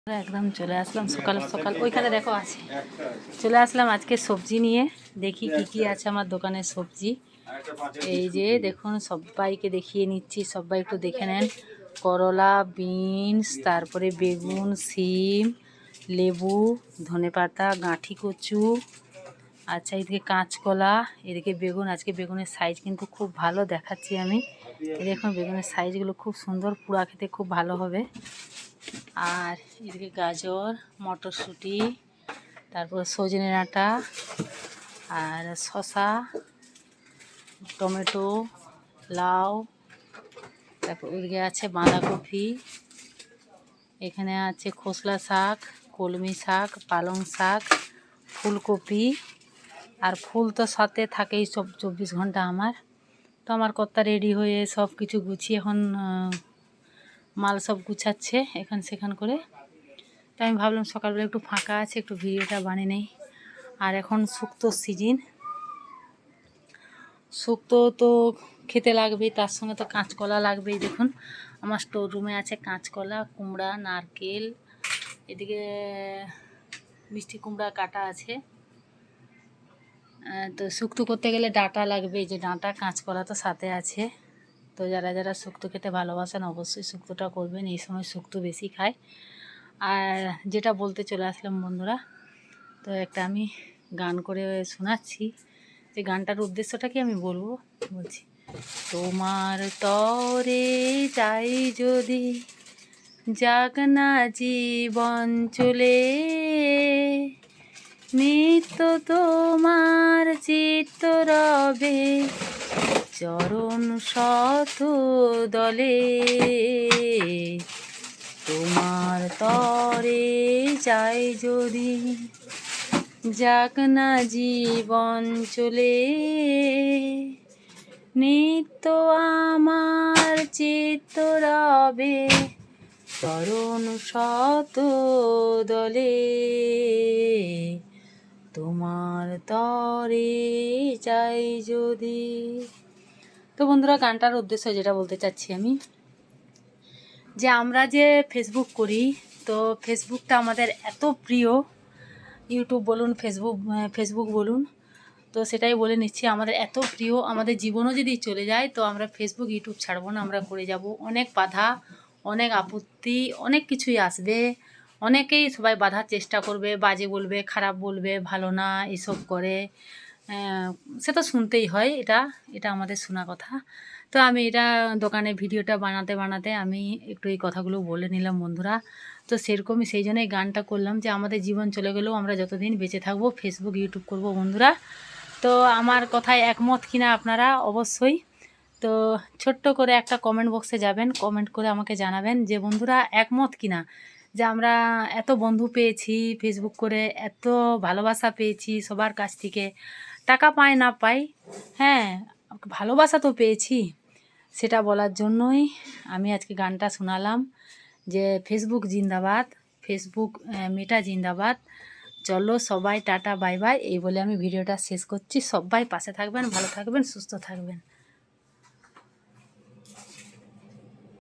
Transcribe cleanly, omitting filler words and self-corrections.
একদম চলে আসলাম সকাল সকাল, ওইখানে দেখো আছে। চলে আসলাম আজকে সবজি নিয়ে, দেখি কি কি আছে আমার দোকানের সবজি। এই যে দেখুন, সবাইকে দেখিয়ে নিচ্ছি, সবাই একটু দেখে নেন। করলা, বিনস, তারপরে বেগুন, সিম, লেবু, ধনেপাতা, গাঁঠি কচু, আচ্ছা এদিকে কাঁচকলা, এদিকে বেগুন। আজকে বেগুনের সাইজ কিন্তু খুব ভালো দেখাচ্ছি আমি। দেখুন বেগুনের সাইজগুলো খুব সুন্দর, পুরা খেতে খুব ভালো হবে। আর এদিকে গাজর, মটরশুঁটি, তারপর সজনে ডাঁটা, আর শসা, টমেটো, লাউ, তারপর ওদিকে আছে বাঁধাকপি, এখানে আছে খোসলা শাক, কলমি শাক, পালং শাক, ফুলকপি। আর ফুল তো সাথে থাকেই সব 24 ঘন্টা আমার। তো আমার কর্তা রেডি হয়ে সব কিছু গুছিয়ে এখন মাল সব গুছাচ্ছে এখান সেখান করে। তাই আমি ভাবলাম সকালবেলা একটু ফাঁকা আছে, একটু ভিডিওটা বানিয়ে নেই। আর এখন শুক্তোর সিজন, শুক্তো তো খেতে লাগবেই, তার সঙ্গে তো কাঁচকলা লাগবেই। দেখুন আমার স্টোর রুমে আছে কাঁচকলা, কুমড়া, নারকেল, এদিকে মিষ্টি কুমড়া কাটা আছে। তো শুক্তো করতে গেলে ডাঁটা লাগবে, এই যে ডাঁটা, কাঁচকলা তো সাথে আছে। তো যারা যারা শুক্তো খেতে ভালোবাসেন অবশ্যই শুক্তোটা করবেন, এই সময় শুক্তো বেশি খায়। আর যেটা বলতে চলে আসলাম বন্ধুরা, তো একটা আমি গান করে শোনাচ্ছি। যে গানটার উদ্দেশ্যটা কি আমি বলছি। তোমার তরে চাই যদি, যাক না জীবন চলে, নিত্য তোমার চিত্ত রবে চরণ শত দলে। তোমার তরে চাই যদি, যাক না জীবন চলে, নিত্য আমার চিত্ত রবে চরণ শত দলে। তোমার তরে চাই যদি। তো বন্ধুরা গানটার উদ্দেশ্য যেটা বলতে চাচ্ছি আমি, যে আমরা যে ফেসবুক করি, তো ফেসবুকটা আমাদের এত প্রিয়, ইউটিউব বলুন, ফেসবুক বলুন, তো সেটাই বলে নিচ্ছি, আমাদের এত প্রিয়। আমাদের জীবনও যদি চলে যায় তো আমরা ফেসবুক ইউটিউব ছাড়বো না, আমরা করে যাব। অনেক বাধা, অনেক আপত্তি, অনেক কিছুই আসবে। অনেকেই সবাই বাধার চেষ্টা করবে, বাজে বলবে, খারাপ বলবে, ভালো না এসব করে, সে তো শুনতেই হয়, এটা এটা আমাদের শোনা কথা। তো আমি এটা দোকানে ভিডিওটা বানাতে বানাতে আমি একটু এই কথাগুলো বলে নিলাম বন্ধুরা। তো সেরকমই, সেই জন্যই গানটা করলাম, যে আমাদের জীবন চলে গেলেও আমরা যতদিন বেঁচে থাকবো ফেসবুক ইউটিউব করব বন্ধুরা। তো আমার কথায় একমত কিনা আপনারা অবশ্যই তো ছোট্ট করে একটা কমেন্ট বক্সে যাবেন, কমেন্ট করে আমাকে জানাবেন যে বন্ধুরা একমত কিনা, যে আমরা এত বন্ধু পেয়েছি ফেসবুক করে, এত ভালোবাসা পেয়েছি সবার কাছ থেকে, টাকা পাই না পাই, হ্যাঁ ভালোবাসা তো পেয়েছি। সেটা বলার জন্যই আমি আজকে গানটা শোনালাম, যে ফেসবুক জিন্দাবাদ, ফেসবুক মেটা জিন্দাবাদ, চলো সবাই টাটা বাই বাই, এই বলে আমি ভিডিওটা শেষ করছি। সবাই পাশে থাকবেন, ভালো থাকবেন, সুস্থ থাকবেন।